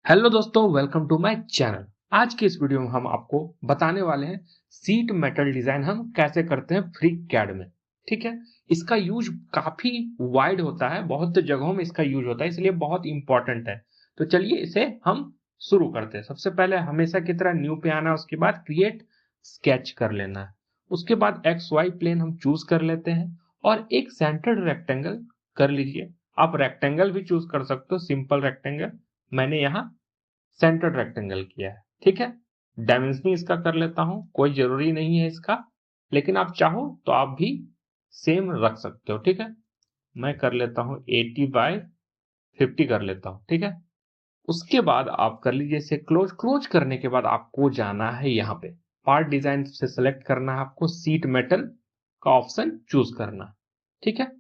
Hello दोस्तों, welcome to my channel. आज के इस वीडियो में हम आपको बताने वाले हैं सीट मेटल डिजाइन हम कैसे करते हैं फ्रीकैड में। ठीक है, इसका यूज काफी वाइड होता है, बहुत जगहों में इसका यूज होता है, इसलिए बहुत इंपॉर्टेंट है। तो चलिए इसे हम शुरू करते हैं। सबसे पहले हमेशा की तरह न्यू पे आना है, उसके बाद क्रिएट स्केच कर लेना है। उसके बाद एक्स वाई प्लेन हम चूज कर लेते हैं और एक सेंटर्ड रेक्टेंगल कर लीजिए। आप रेक्टेंगल भी चूज कर सकते हो, सिंपल रेक्टेंगल। मैंने यहाँ सेंटर्ड रेक्टेंगल किया है। ठीक है, डायमेंशनिंग इसका कर लेता हूं, कोई जरूरी नहीं है इसका, लेकिन आप चाहो तो आप भी सेम रख सकते हो। ठीक है, मैं कर लेता हूं 80/50 कर लेता हूं। ठीक है, उसके बाद आप कर लीजिए इसे क्लोज। क्लोज करने के बाद आपको जाना है यहाँ पे पार्ट डिजाइन से सेलेक्ट करना है, आपको सीट मेटल का ऑप्शन चूज करना है। ठीक है,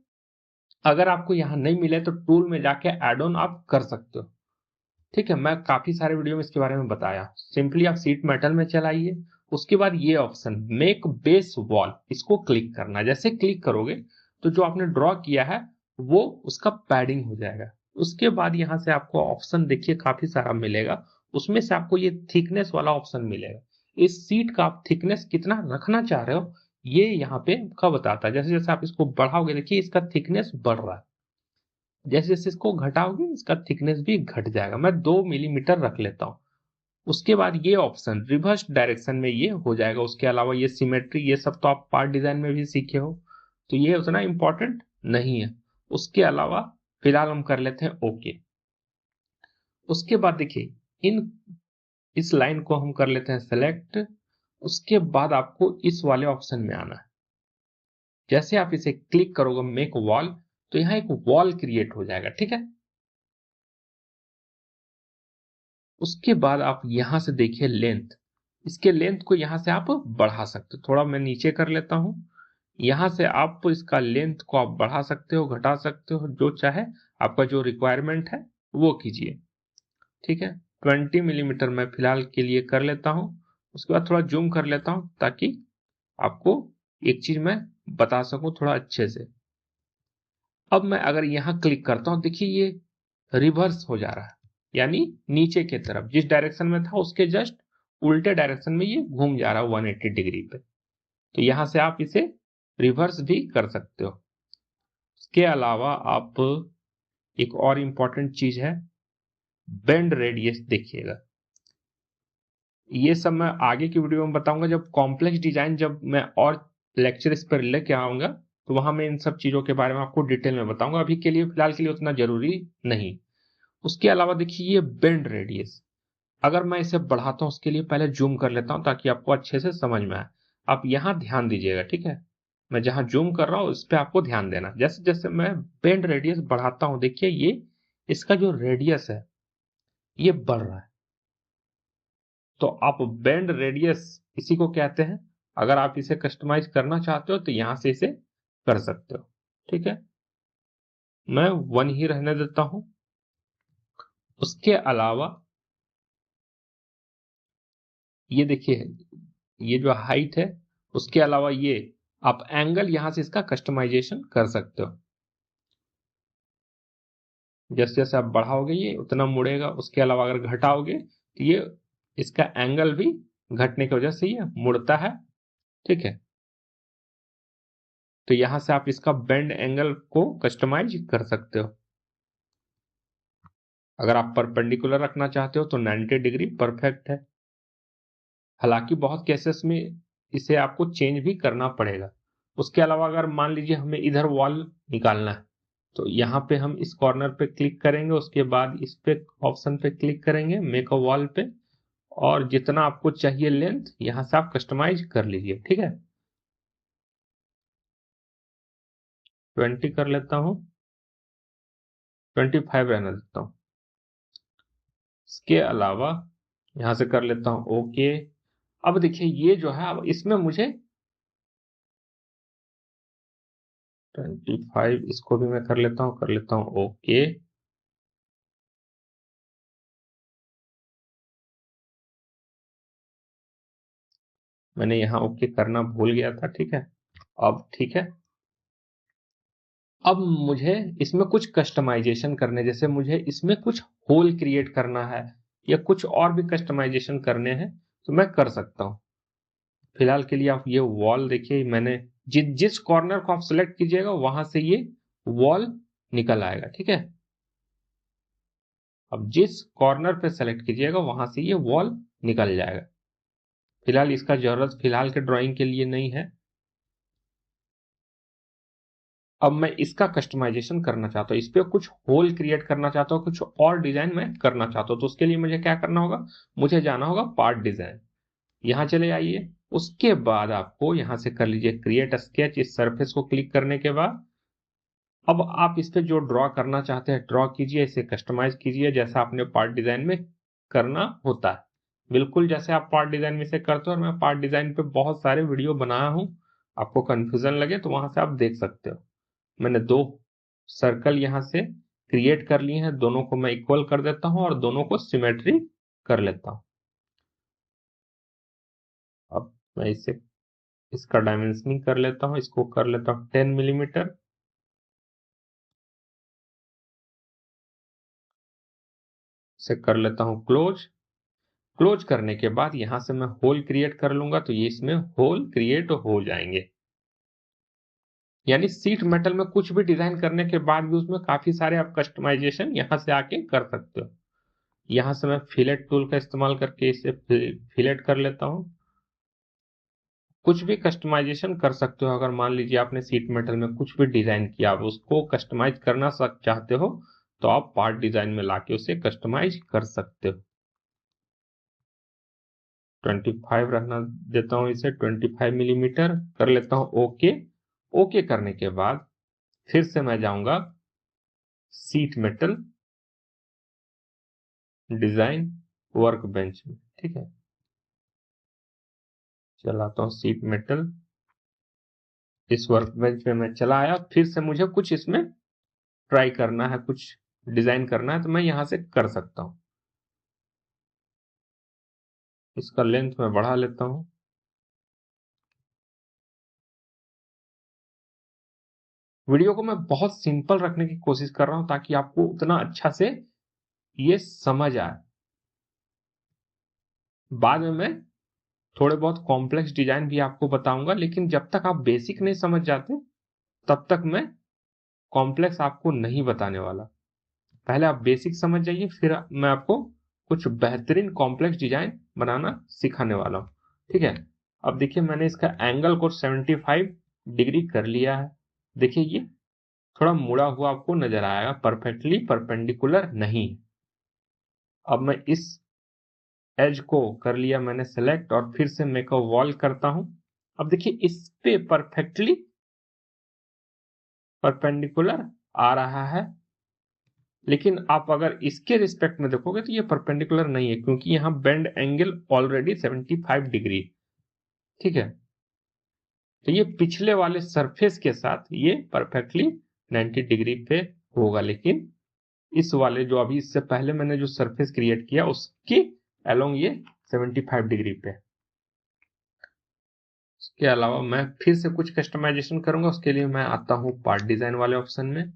अगर आपको यहाँ नहीं मिले तो टूल में जाके एड ऑन आप कर सकते हो। ठीक है, मैं काफी सारे वीडियो में इसके बारे में बताया। सिंपली आप सीट मेटल में चलाइए, उसके बाद ये ऑप्शन मेक बेस वॉल, इसको क्लिक करना। जैसे क्लिक करोगे तो जो आपने ड्रॉ किया है वो उसका पैडिंग हो जाएगा। उसके बाद यहाँ से आपको ऑप्शन देखिए काफी सारा मिलेगा, उसमें से आपको ये थिकनेस वाला ऑप्शन मिलेगा। इस सीट का आप थिकनेस कितना रखना चाह रहे हो ये यहाँ पे का बताता है। जैसे जैसे आप इसको बढ़ाओगे देखिए इसका थिकनेस बढ़ रहा है, जैसे जैसे इसको घटाओगे इसका थिकनेस भी घट जाएगा। मैं 2 मिलीमीटर रख लेता हूँ। उसके बाद ये ऑप्शन रिवर्स डायरेक्शन में ये हो जाएगा। उसके अलावा ये सिमेट्री ये सब तो आप पार्ट डिजाइन में भी सीखे हो, तो ये उतना इंपॉर्टेंट नहीं है। उसके अलावा फिलहाल हम कर लेते हैं ओके। उसके बाद देखिए इन इस लाइन को हम कर लेते हैं सेलेक्ट। उसके बाद आपको इस वाले ऑप्शन में आना है। जैसे आप इसे क्लिक करोगे मेक वॉल, तो यहाँ एक वॉल क्रिएट हो जाएगा। ठीक है, उसके बाद आप यहां से देखिए लेंथ, इसके लेंथ को यहां से आप बढ़ा सकते हो। थोड़ा मैं नीचे कर लेता हूं, यहां से आप इसका लेंथ को आप बढ़ा सकते हो घटा सकते हो, जो चाहे आपका जो रिक्वायरमेंट है वो कीजिए। ठीक है, 20 मिलीमीटर मैं फिलहाल के लिए कर लेता हूं। उसके बाद थोड़ा जूम कर लेता हूं ताकि आपको एक चीज मैं बता सकूं थोड़ा अच्छे से। अब मैं अगर यहां क्लिक करता हूं देखिए ये रिवर्स हो जा रहा है, यानी नीचे की तरफ जिस डायरेक्शन में था उसके जस्ट उल्टे डायरेक्शन में ये घूम जा रहा है 180 डिग्री पे। तो यहां से आप इसे रिवर्स भी कर सकते हो। इसके अलावा आप एक और इंपॉर्टेंट चीज है बेंड रेडियस देखिएगा। ये सब मैं आगे की वीडियो में बताऊंगा, जब कॉम्प्लेक्स डिजाइन जब मैं और लेक्चर इस पर लेके आऊंगा तो वहां मैं इन सब चीजों के बारे में आपको डिटेल में बताऊंगा। अभी के लिए फिलहाल के लिए उतना जरूरी नहीं। उसके अलावा देखिए ये बेंड रेडियस, अगर मैं इसे बढ़ाता हूं उसके लिए पहले जूम कर लेता हूं ताकि आपको अच्छे से समझ में आए। आप यहां ध्यान दीजिएगा। ठीक है, मैं जहां जूम कर रहा हूं इस पे आपको ध्यान देना। जैसे जैसे मैं बेंड रेडियस बढ़ाता हूं देखिए ये इसका जो रेडियस है ये बढ़ रहा है। तो आप बेंड रेडियस इसी को कहते हैं। अगर आप इसे कस्टमाइज करना चाहते हो तो यहां से इसे कर सकते हो। ठीक है, मैं 1 ही रहने देता हूं। उसके अलावा ये देखिए ये जो हाइट है, उसके अलावा ये आप एंगल यहां से इसका कस्टमाइजेशन कर सकते हो। जैसे जैसे आप बढ़ाओगे ये उतना मुड़ेगा। उसके अलावा अगर घटाओगे तो ये इसका एंगल भी घटने की वजह से ये मुड़ता है। ठीक है, तो यहां से आप इसका बेंड एंगल को कस्टमाइज कर सकते हो। अगर आप परपेंडिकुलर रखना चाहते हो तो 90 डिग्री परफेक्ट है। हालांकि बहुत केसेस में इसे आपको चेंज भी करना पड़ेगा। उसके अलावा अगर मान लीजिए हमें इधर वॉल निकालना है तो यहाँ पे हम इस कॉर्नर पे क्लिक करेंगे, उसके बाद इस पे ऑप्शन पे क्लिक करेंगे मेक अ वॉल पे, और जितना आपको चाहिए लेंथ यहाँ से आप कस्टमाइज कर लीजिए। ठीक है, 20 कर लेता हूँ, 25 रहने देता हूँ। इसके अलावा यहां से कर लेता हूं ओके। अब देखिए ये जो है अब इसमें मुझे 25 इसको भी मैं कर लेता हूं ओके। मैंने यहाँ ओके करना भूल गया था। ठीक है, अब ठीक है। अब मुझे इसमें कुछ कस्टमाइजेशन करने, जैसे मुझे इसमें कुछ होल क्रिएट करना है, या कुछ और भी कस्टमाइजेशन करने हैं तो मैं कर सकता हूं। फिलहाल के लिए आप ये वॉल देखिए, मैंने जिस कॉर्नर को आप सिलेक्ट कीजिएगा वहां से ये वॉल निकल आएगा। ठीक है, अब जिस कॉर्नर पे सेलेक्ट कीजिएगा वहां से ये वॉल निकल जाएगा। फिलहाल इसका जरूरत फिलहाल के ड्राइंग के लिए नहीं है। अब मैं इसका कस्टमाइजेशन करना चाहता हूँ, इस पे कुछ होल क्रिएट करना चाहता हूँ, कुछ और डिजाइन मैं करना चाहता हूँ। तो उसके लिए मुझे क्या करना होगा, मुझे जाना होगा पार्ट डिजाइन। यहां चले आइए, उसके बाद आपको यहां से कर लीजिए क्रिएट स्केच। इस सरफेस को क्लिक करने के बाद अब आप इस पे जो ड्रॉ करना चाहते हैं ड्रॉ कीजिए, इसे कस्टमाइज कीजिए जैसा आपने पार्ट डिजाइन में करना होता है, बिल्कुल जैसे आप पार्ट डिजाइन में से करते हो। और मैं पार्ट डिजाइन पे बहुत सारे वीडियो बनाया हूं, आपको कंफ्यूजन लगे तो वहां से आप देख सकते हो। मैंने 2 सर्कल यहां से क्रिएट कर लिए हैं, दोनों को मैं इक्वल कर देता हूं और दोनों को सिमेट्री कर लेता हूं। अब मैं इसे इसका डायमेंशनिंग कर लेता हूं, इसको कर लेता हूं 10 मिलीमीटर। इसे कर लेता हूं क्लोज। क्लोज करने के बाद यहां से मैं होल क्रिएट कर लूंगा तो ये इसमें होल क्रिएट हो जाएंगे। यानी सीट मेटल में कुछ भी डिजाइन करने के बाद भी उसमें काफी सारे आप कस्टमाइजेशन यहां से आके कर सकते हो। यहां से मैं फिलेट टूल का इस्तेमाल करके इसे फिलेट कर लेता हूं। कुछ भी कस्टमाइजेशन कर सकते हो। अगर मान लीजिए आपने सीट मेटल में कुछ भी डिजाइन किया, आप उसको कस्टमाइज करना चाहते हो तो आप पार्ट डिजाइन में लाके उसे कस्टमाइज कर सकते हो। 25 रखना देता हूं, इसे 25 मिलीमीटर कर लेता हूं ओके। ओके करने के बाद फिर से मैं जाऊंगा seat metal design work bench में। ठीक है, चलाता हूं सीट मेटल। इस वर्क बेंच में मैं चला आया, फिर से मुझे कुछ इसमें ट्राई करना है, कुछ डिजाइन करना है तो मैं यहां से कर सकता हूं। इसका लेंथ मैं बढ़ा लेता हूं। वीडियो को मैं बहुत सिंपल रखने की कोशिश कर रहा हूं ताकि आपको उतना अच्छा से ये समझ आए। बाद में मैं थोड़े बहुत कॉम्प्लेक्स डिजाइन भी आपको बताऊंगा, लेकिन जब तक आप बेसिक नहीं समझ जाते तब तक मैं कॉम्प्लेक्स आपको नहीं बताने वाला। पहले आप बेसिक समझ जाइए, फिर मैं आपको कुछ बेहतरीन कॉम्प्लेक्स डिजाइन बनाना सिखाने वाला हूं। ठीक है, अब देखिए मैंने इसका एंगल को 75 डिग्री कर लिया है। देखिए ये थोड़ा मुड़ा हुआ आपको नजर आएगा, परफेक्टली परपेंडिकुलर नहीं। अब मैं इस एज को कर लिया मैंने सेलेक्ट और फिर से मेक अ वॉल करता हूं। अब देखिए इस पे परफेक्टली परपेंडिकुलर आ रहा है, लेकिन आप अगर इसके रिस्पेक्ट में देखोगे तो ये परपेंडिकुलर नहीं है क्योंकि यहां बेंड एंगल ऑलरेडी 75 डिग्री। ठीक है, तो ये पिछले वाले सरफेस के साथ ये परफेक्टली 90 डिग्री पे होगा, लेकिन इस वाले जो अभी इससे पहले मैंने जो सरफेस क्रिएट किया उसके अलोंग ये 75 डिग्री पे। इसके अलावा मैं फिर से कुछ कस्टमाइजेशन करूंगा, उसके लिए मैं आता हूं पार्ट डिजाइन वाले ऑप्शन में।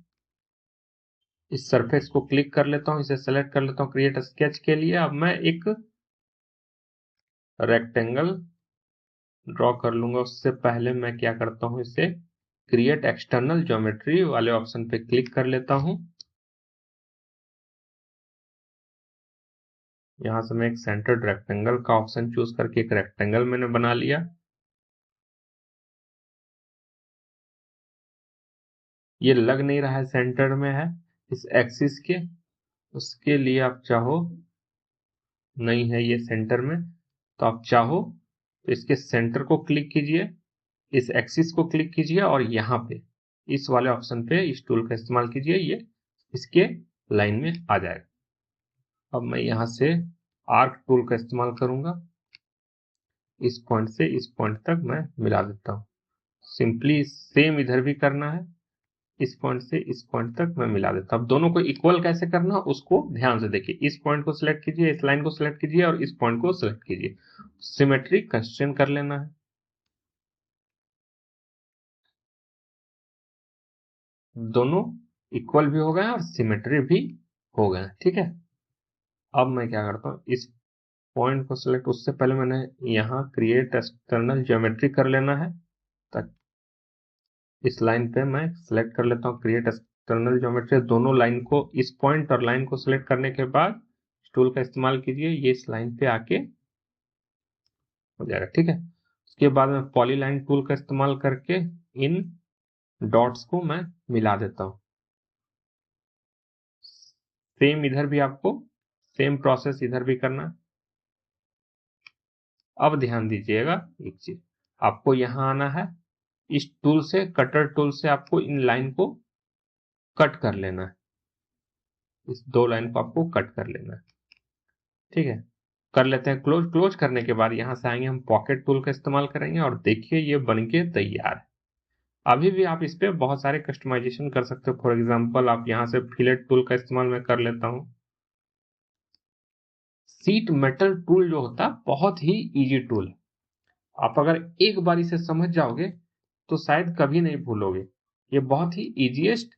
इस सरफेस को क्लिक कर लेता हूं, इसे सेलेक्ट कर लेता हूं क्रिएट स्केच के लिए। अब मैं एक रेक्टेंगल ड्रॉ कर लूंगा। उससे पहले मैं क्या करता हूं, इसे क्रिएट एक्सटर्नल ज्योमेट्री वाले ऑप्शन पे क्लिक कर लेता हूं। यहां से मैं एक सेंटर्ड रेक्टेंगल का ऑप्शन चूज करके एक रेक्टेंगल मैंने बना लिया। ये लग नहीं रहा है सेंटर में है इस एक्सिस के, उसके लिए आप चाहो नहीं है ये सेंटर में, तो आप चाहो तो इसके सेंटर को क्लिक कीजिए, इस एक्सिस को क्लिक कीजिए और यहाँ पे इस वाले ऑप्शन पे इस टूल का इस्तेमाल कीजिए, ये इसके लाइन में आ जाएगा। अब मैं यहाँ से आर्क टूल का इस्तेमाल करूंगा, इस पॉइंट से इस पॉइंट तक मैं मिला देता हूँ। सिंपली सेम इधर भी करना है, इस पॉइंट से इस पॉइंट तक मैं मिला देता हूं। अब दोनों को इक्वल कैसे करना उसको ध्यान से देखिए। इस पॉइंट को सिलेक्ट कीजिए, इस लाइन को सिलेक्ट कीजिए और इस पॉइंट को सिलेक्ट कीजिए, सिमेट्री कंस्ट्रेन कर लेना है। दोनों इक्वल भी हो गए और सिमेट्री भी हो गए। ठीक है, अब मैं क्या करता हूँ, इस पॉइंट को सिलेक्ट, उससे पहले मैंने यहाँ क्रिएट एक्सटर्नल ज्योमेट्री कर लेना है। इस लाइन पे मैं सिलेक्ट कर लेता हूँ क्रिएट एक्सटर्नल ज्योमेट्री। दोनों लाइन को, इस पॉइंट और लाइन को सिलेक्ट करने के बाद टूल का इस्तेमाल कीजिए, ये इस लाइन पे आके हो जाएगा। ठीक है, उसके बाद मैं पॉलीलाइन टूल का इस्तेमाल करके इन डॉट्स को मैं मिला देता हूँ। सेम इधर भी आपको सेम प्रोसेस इधर भी करना। अब ध्यान दीजिएगा एक चीज, आपको यहां आना है, इस टूल से, कटर टूल से आपको इन लाइन को कट कर लेना है। इस दो लाइन को आपको कट कर लेना है। ठीक है, कर लेते हैं क्लोज। क्लोज करने के बाद यहां से आएंगे, हम पॉकेट टूल का इस्तेमाल करेंगे और देखिए ये बनके तैयार है। अभी भी आप इस पे बहुत सारे कस्टमाइजेशन कर सकते हो। फॉर एग्जांपल आप यहां से फिलेट टूल का इस्तेमाल मैं कर लेता हूं। सीट मेटल टूल जो होता है बहुत ही इजी टूल है। आप अगर एक बार इसे समझ जाओगे तो शायद कभी नहीं भूलोगे। ये बहुत ही इजीएस्ट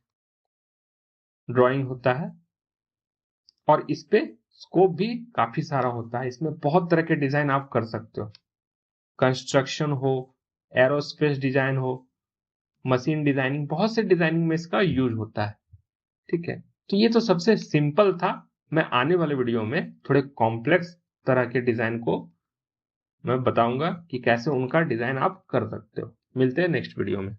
ड्राइंग होता है और इस पे स्कोप भी काफी सारा होता है। इसमें बहुत तरह के डिजाइन आप कर सकते हो, कंस्ट्रक्शन हो, एरोस्पेस डिजाइन हो, मशीन डिजाइनिंग, बहुत से डिजाइनिंग में इसका यूज होता है। ठीक है, तो ये तो सबसे सिंपल था। मैं आने वाले वीडियो में थोड़े कॉम्प्लेक्स तरह के डिजाइन को मैं बताऊंगा कि कैसे उनका डिजाइन आप कर सकते हो। मिलते हैं नेक्स्ट वीडियो में।